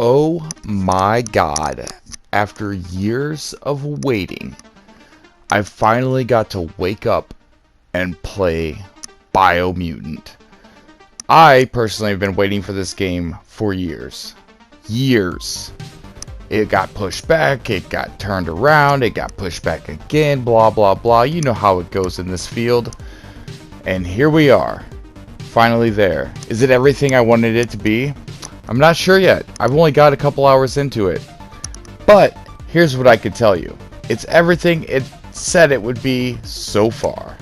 Oh my god. After years of waiting, I finally got to wake up and play Biomutant. I personally have been waiting for this game for years. Years. It got pushed back, it got turned around, it got pushed back again, blah blah blah. You know how it goes in this field. And here we are. Finally there. Is it everything I wanted it to be? I'm not sure yet. I've only got a couple hours into it. But here's what I could tell you. It's everything it said it would be so far.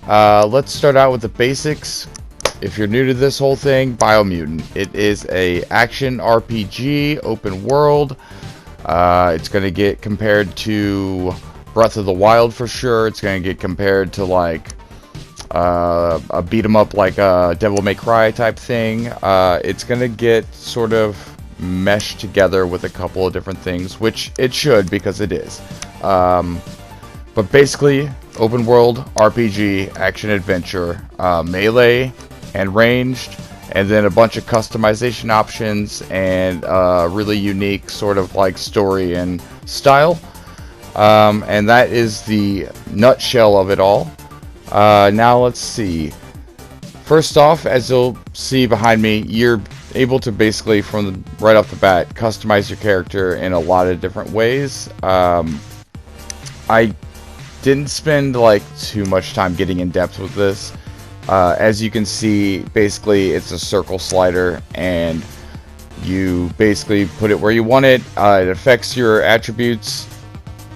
Let's start out with the basics. If you're new to this whole thing, Biomutant. It is a action RPG, open world. It's going to get compared to Breath of the Wild for sure. It's going to get compared to like a beat 'em up like a Devil May Cry type thing. It's going to get sort of meshed together with a couple of different things, which it should because it is. But basically, open world RPG, action adventure, melee and ranged, and then a bunch of customization options and really unique sort of like story and style. And that is the nutshell of it all. Now let's see. First off, as you'll see behind me, you're able to basically, right off the bat, customize your character in a lot of different ways. I didn't spend like too much time getting in depth with this. As you can see, basically it's a circle slider, and you basically put it where you want it. It affects your attributes,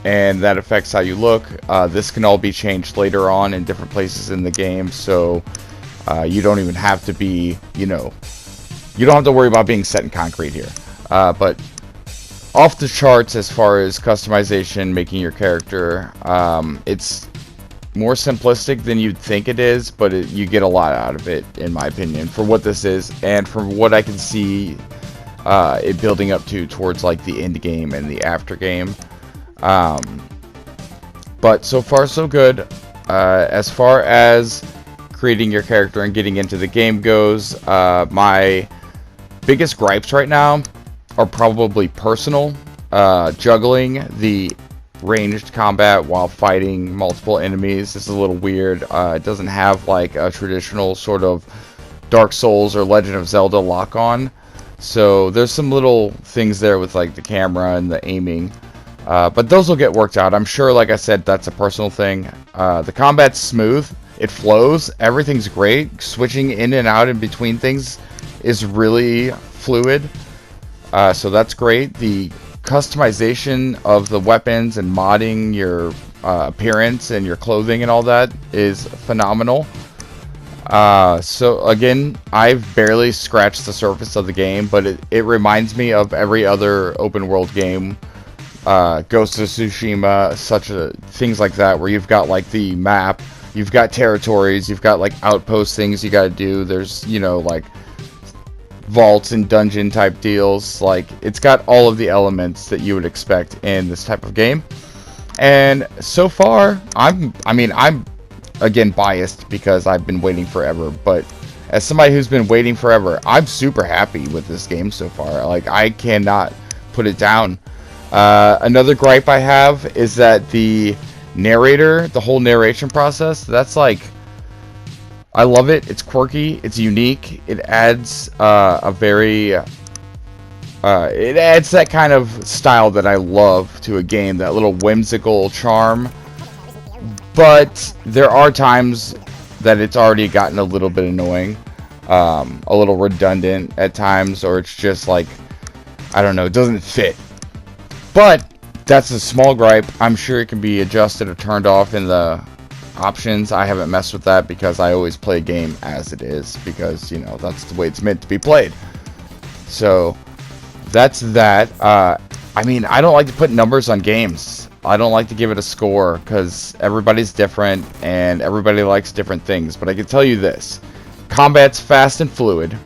and that affects how you look. This can all be changed later on in different places in the game, so you don't even have to be, you don't have to worry about being set in concrete here. But off the charts as far as customization, making your character, it's more simplistic than you'd think it is, but you get a lot out of it, in my opinion, for what this is, and from what I can see it building up to towards like the end game and the after game. But so far so good. As far as creating your character and getting into the game goes, my biggest gripes right now are probably personal. Juggling the ranged combat while fighting multiple enemies is a little weird. It doesn't have like a traditional sort of Dark Souls or Legend of Zelda lock-on. So there's some little things there with like the camera and the aiming. But those will get worked out. I'm sure, like I said, that's a personal thing. The combat's smooth. It flows. Everything's great. Switching in and out in between things is really fluid. So that's great. The customization of the weapons and modding your appearance and your clothing and all that is phenomenal. So again, I've barely scratched the surface of the game, but it reminds me of every other open world game. Ghost of Tsushima, things like that, where you've got like the map, you've got territories, you've got like outpost things you gotta do. There's, like vaults and dungeon type deals. Like, it's got all of the elements that you would expect in this type of game. And so far, I'm again biased because I've been waiting forever, but as somebody who's been waiting forever, I'm super happy with this game so far. Like, I cannot put it down. Another gripe I have is that the narrator, the whole narration process, that's like, I love it. It's quirky. It's unique. It adds it adds that kind of style that I love to a game, that little whimsical charm. But there are times that it's already gotten a little bit annoying, a little redundant at times, or it's just like, I don't know, it doesn't fit. But that's a small gripe. I'm sure it can be adjusted or turned off in the options. I haven't messed with that because I always play a game as it is, because that's the way it's meant to be played. So that's that. I don't like to put numbers on games. I don't like to give it a score because everybody's different and everybody likes different things. But I can tell you this: combat's fast and fluid.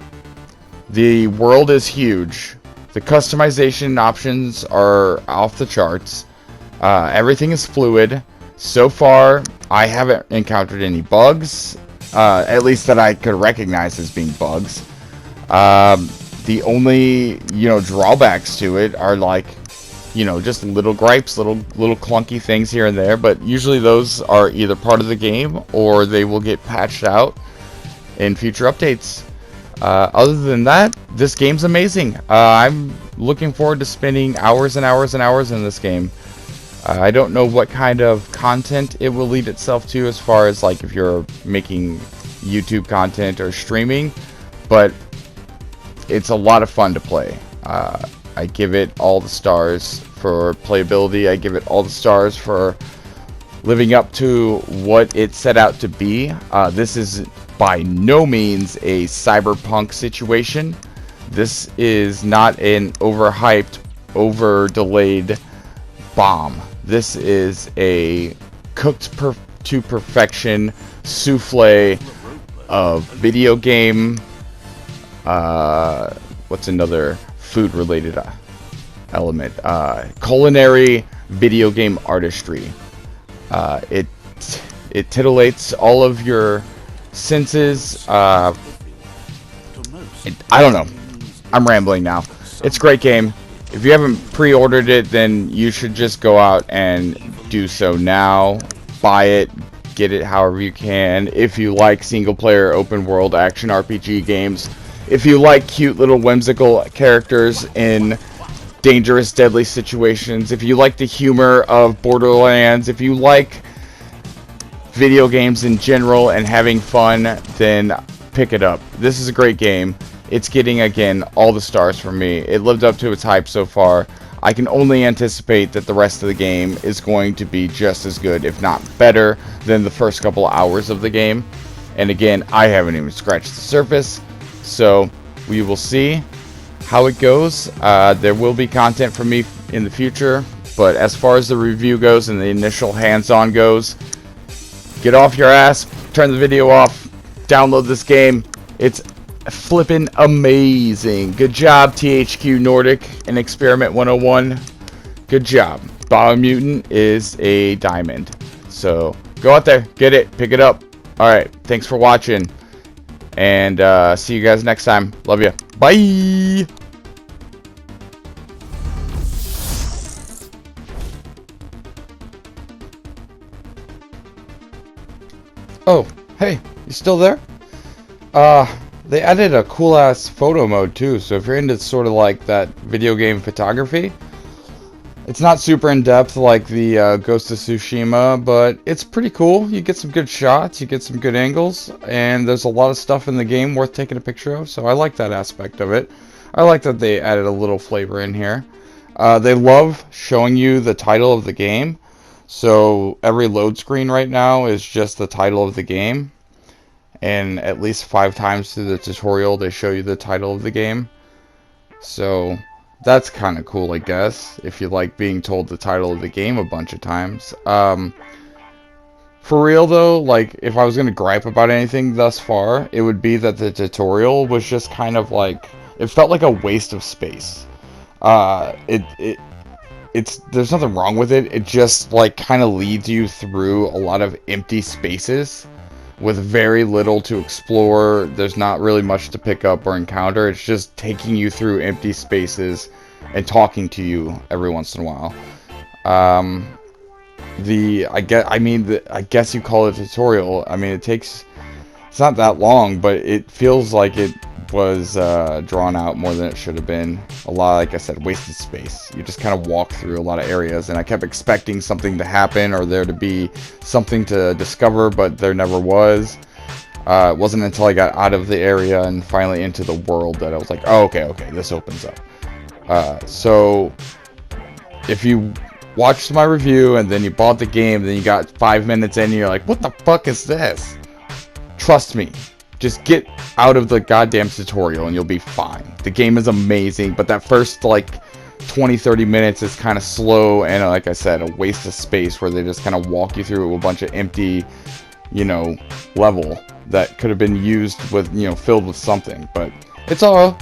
The world is huge. The customization options are off the charts. Everything is fluid. So far, I haven't encountered any bugs, at least that I could recognize as being bugs. The only, drawbacks to it are like, just little gripes, little clunky things here and there, but usually those are either part of the game or they will get patched out in future updates. Other than that, this game's amazing. I'm looking forward to spending hours and hours and hours in this game. I don't know what kind of content it will lead itself to as far as like if you're making YouTube content or streaming, but it's a lot of fun to play. I give it all the stars for playability. I give it all the stars for living up to what it set out to be. This is by no means a cyberpunk situation. This is not an overhyped, over-delayed bomb. This is a cooked to perfection souffle of video game. What's another food-related element? Culinary video game artistry. It titillates all of your senses. I don't know. I'm rambling now. It's a great game. If you haven't pre-ordered it, then you should just go out and do so now. Buy it. Get it however you can. If you like single-player open-world action RPG games, if you like cute little whimsical characters in dangerous, deadly situations, if you like the humor of Borderlands, if you like video games in general and having fun, then pick it up. This is a great game. It's getting, again, all the stars from me. It lived up to its hype so far. I can only anticipate that the rest of the game is going to be just as good, if not better, than the first couple hours of the game. And again, I haven't even scratched the surface, so we will see how it goes. There will be content from me in the future, but as far as the review goes and the initial hands-on goes, get off your ass, turn the video off, download this game. It's flippin' amazing. Good job, THQ Nordic and Experiment 101. Good job. Biomutant is a diamond. So go out there, get it, pick it up. Alright, thanks for watching. And see you guys next time. Love you. Bye! Oh, hey, you still there? They added a cool-ass photo mode, too, so if you're into sort of like that video game photography, it's not super in-depth like the Ghost of Tsushima, but it's pretty cool. You get some good shots, you get some good angles, and there's a lot of stuff in the game worth taking a picture of, so I like that aspect of it. I like that they added a little flavor in here. They love showing you the title of the game, so every load screen right now is just the title of the game. And at least 5 times through the tutorial they show you the title of the game. So that's kind of cool, I guess, if you like being told the title of the game a bunch of times. For real though, like if I was going to gripe about anything thus far, it would be that the tutorial was just kind of like, it felt like a waste of space. There's nothing wrong with it. It just like kind of leads you through a lot of empty spaces with very little to explore. There's not really much to pick up or encounter. It's just taking you through empty spaces and talking to you every once in a while. I guess you call it a tutorial. I mean, it's not that long, but it feels like it was drawn out more than it should have been. A lot, like I said, wasted space. You just kind of walk through a lot of areas, and I kept expecting something to happen or there to be something to discover, but there never was. It wasn't until I got out of the area and finally into the world that I was like, oh, okay, this opens up. So if you watched my review and then you bought the game, then you got 5 minutes in and you're like, what the fuck is this? Trust me. Just get out of the goddamn tutorial and you'll be fine. The game is amazing, but that first, like, 20-30 minutes is kind of slow and, like I said, a waste of space where they just kind of walk you through a bunch of empty, level that could have been used with, filled with something. But it's all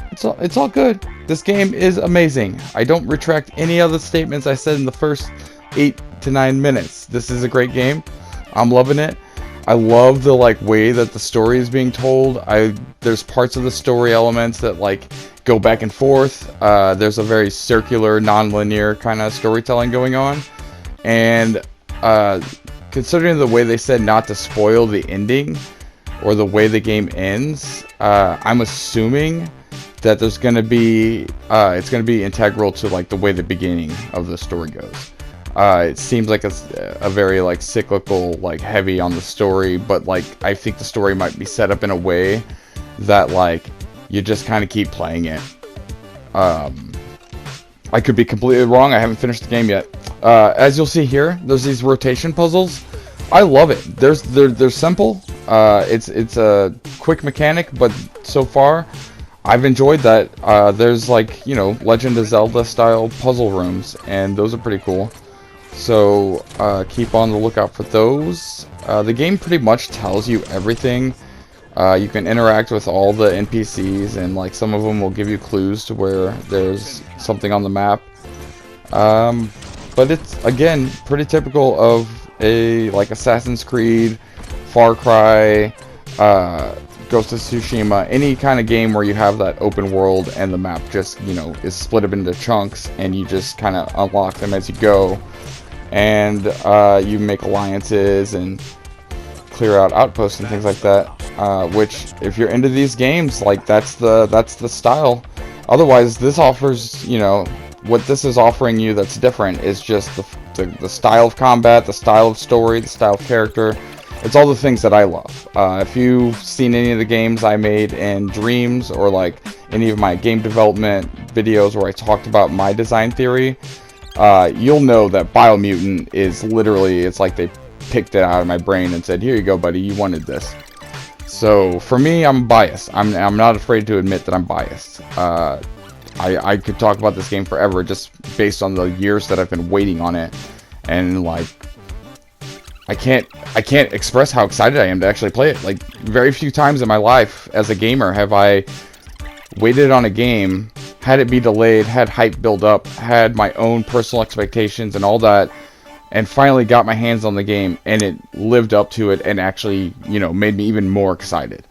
good. This game is amazing. I don't retract any other statements I said in the first 8 to 9 minutes. This is a great game. I'm loving it. I love the way that the story is being told. There's parts of the story elements that go back and forth. There's a very circular, non-linear kind of storytelling going on. And considering the way they said not to spoil the ending or the way the game ends, I'm assuming that there's going to be it's going to be integral to like the way the beginning of the story goes. It seems like it's a very like cyclical, like heavy on the story, but like I think the story might be set up in a way that like you just kind of keep playing it. I could be completely wrong. I haven't finished the game yet. As you'll see here, there's these rotation puzzles. I love it. They're simple. It's a quick mechanic, but so far I've enjoyed that. There's like, you know, Legend of Zelda style puzzle rooms, and those are pretty cool. So keep on the lookout for those. The game pretty much tells you everything. You can interact with all the NPCs, and like some of them will give you clues to where there's something on the map. But it's again pretty typical of a like Assassin's Creed, Far Cry, Ghost of Tsushima, any kind of game where you have that open world and the map just, you know, is split up into chunks and you just kind of unlock them as you go, and you make alliances and clear out outposts and things like that. Which, if you're into these games, like that's the style. Otherwise, this offers, you know, what this is offering you that's different is just the style of combat, the style of story, the style of character. It's all the things that I love. If you've seen any of the games I made in Dreams, or like any of my game development videos where I talked about my design theory, you'll know that Biomutant is literally, it's like they picked it out of my brain and said, here you go, buddy, you wanted this. So for me, I'm biased. I'm not afraid to admit that I'm biased. I could talk about this game forever just based on the years that I've been waiting on it, and like I can't express how excited I am to actually play it. Like, very few times in my life as a gamer have I waited on a game, had it be delayed, had hype build up, had my own personal expectations and all that, and finally got my hands on the game and it lived up to it and actually, you know, made me even more excited.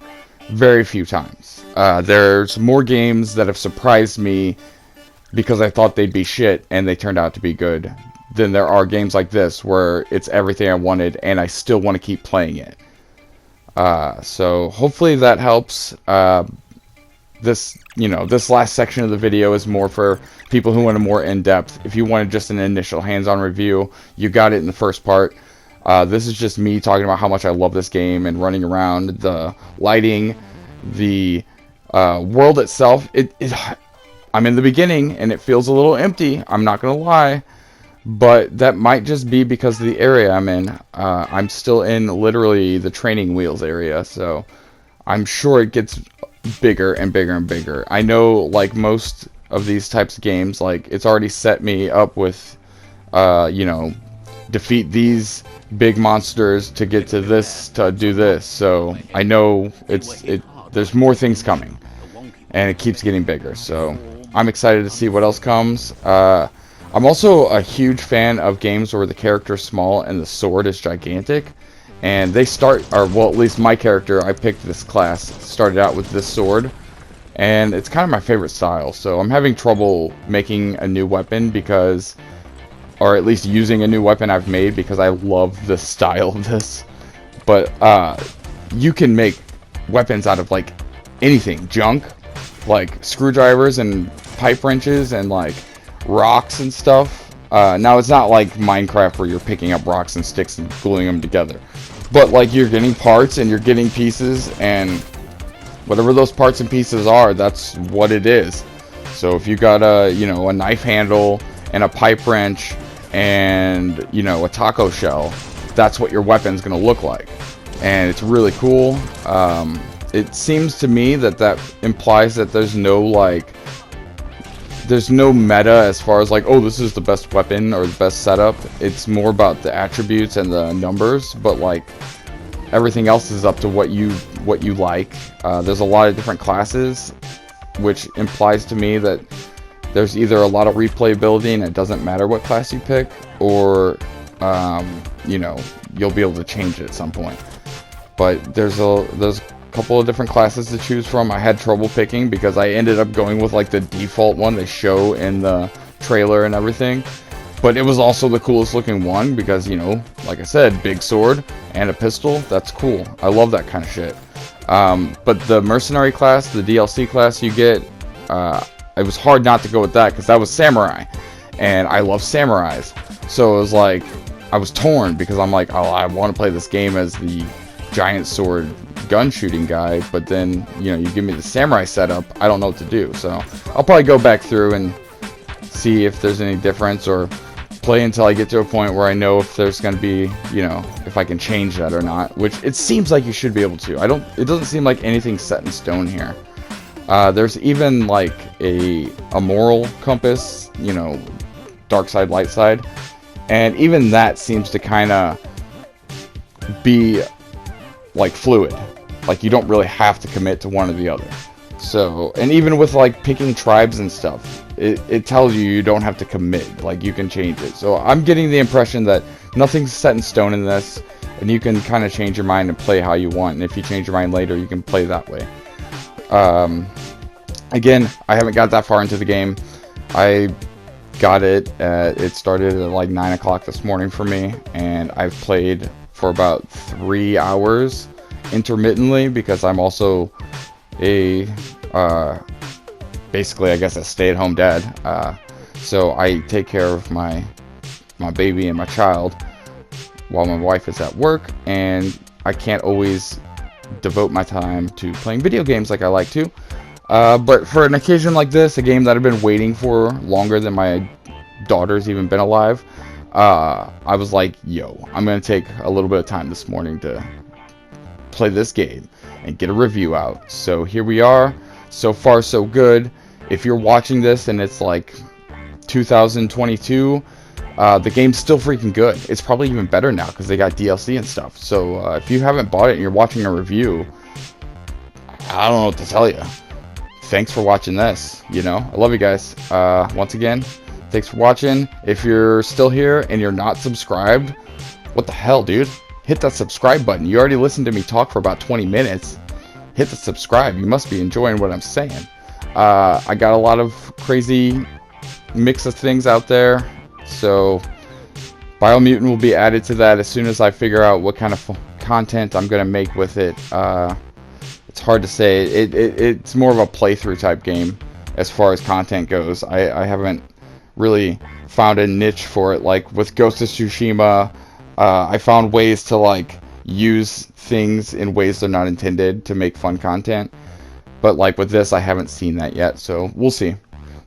Very few times. There's more games that have surprised me because I thought they'd be shit and they turned out to be good, than there are games like this where it's everything I wanted and I still want to keep playing it. So hopefully that helps. This last section of the video is more for people who want a more in-depth. If you wanted just an initial hands-on review, you got it in the first part. This is just me talking about how much I love this game and running around, the lighting, the world itself. I'm in the beginning and it feels a little empty, I'm not gonna lie, but that might just be because of the area I'm in. I'm still in literally the training wheels area, so I'm sure it gets bigger and bigger and bigger. I know, like most of these types of games, like it's already set me up with defeat these big monsters to get to this, to do this. So I know there's more things coming and it keeps getting bigger, so I'm excited to see what else comes. I'm also a huge fan of games where the character is small and the sword is gigantic. And they well, at least my character, I picked this class, started out with this sword, and it's kind of my favorite style. So I'm having trouble making a new weapon because, or at least using a new weapon I've made, because I love the style of this. But you can make weapons out of like anything, junk, like screwdrivers and pipe wrenches and like rocks and stuff. Now it's not like Minecraft where you're picking up rocks and sticks and gluing them together, but like you're getting parts and you're getting pieces, and whatever those parts and pieces are, that's what it is. So if you got a knife handle and a pipe wrench and a taco shell, that's what your weapon's gonna look like, and it's really cool. It seems to me that implies that there's no meta as far as like, oh, this is the best weapon or the best setup. It's more about the attributes and the numbers, but like everything else is up to what you like. There's a lot of different classes, which implies to me that there's either a lot of replayability and it doesn't matter what class you pick, or you'll be able to change it at some point. But there's couple of different classes to choose from. I had trouble picking because I ended up going with like the default one they show in the trailer and everything. But it was also the coolest looking one because, you know, like I said, big sword and a pistol. That's cool. I love that kind of shit. But the mercenary class, the DLC class you get, it was hard not to go with that because that was samurai. And I love samurais. So it was like, I was torn because I'm like, oh, I want to play this game as the giant sword gun shooting guy. But then, you know, you give me the samurai setup, I don't know what to do. So I'll probably go back through and see if there's any difference, or play until I get to a point where I know if there's going to be, you know, if I can change that or not, which it seems like you should be able to. It doesn't seem like anything's set in stone here. There's even like a moral compass, you know, dark side, light side, and even that seems to kind of be like fluid. Like you don't really have to commit to one or the other. So, and even with like picking tribes and stuff, it tells you don't have to commit, like you can change it. So I'm getting the impression that nothing's set in stone in this, and you can kind of change your mind and play how you want, and if you change your mind later, you can play that way. Again, I haven't got that far into the game. I got it, it started at like 9 o'clock this morning for me, and I've played for about 3 hours intermittently because I'm also a basically, I guess, a stay-at-home dad. So I take care of my baby and my child while my wife is at work, and I can't always devote my time to playing video games like I like to. But for an occasion like this, a game that I've been waiting for longer than my daughter's even been alive, I was like, yo, I'm going to take a little bit of time this morning to play this game and get a review out. So here we are. So far, so good. If you're watching this and it's like 2022, the game's still freaking good. It's probably even better now because they got DLC and stuff. So if you haven't bought it and you're watching a review, I don't know what to tell you. Thanks for watching this. You know, I love you guys. Once again, thanks for watching. If you're still here and you're not subscribed, what the hell, dude? Hit that subscribe button. You already listened to me talk for about 20 minutes. Hit the subscribe. You must be enjoying what I'm saying. I got a lot of crazy mix of things out there. So Biomutant will be added to that as soon as I figure out what kind of content I'm going to make with it. It's hard to say. It's more of a playthrough type game as far as content goes. I haven't really found a niche for it. Like with Ghost of Tsushima, I found ways to like use things in ways they're not intended to make fun content. But like with this, I haven't seen that yet. So we'll see.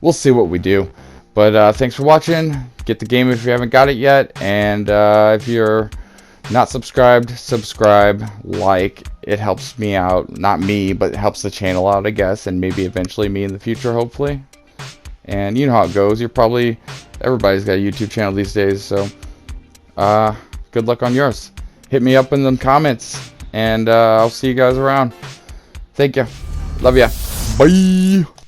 We'll see what we do. But thanks for watching. Get the game if you haven't got it yet. And if you're not subscribed, subscribe, like. It helps me out. Not me, but it helps the channel out, I guess. And maybe eventually me in the future, hopefully. And you know how it goes. Everybody's got a YouTube channel these days. So good luck on yours. Hit me up in the comments. And I'll see you guys around. Thank you. Love ya. Bye.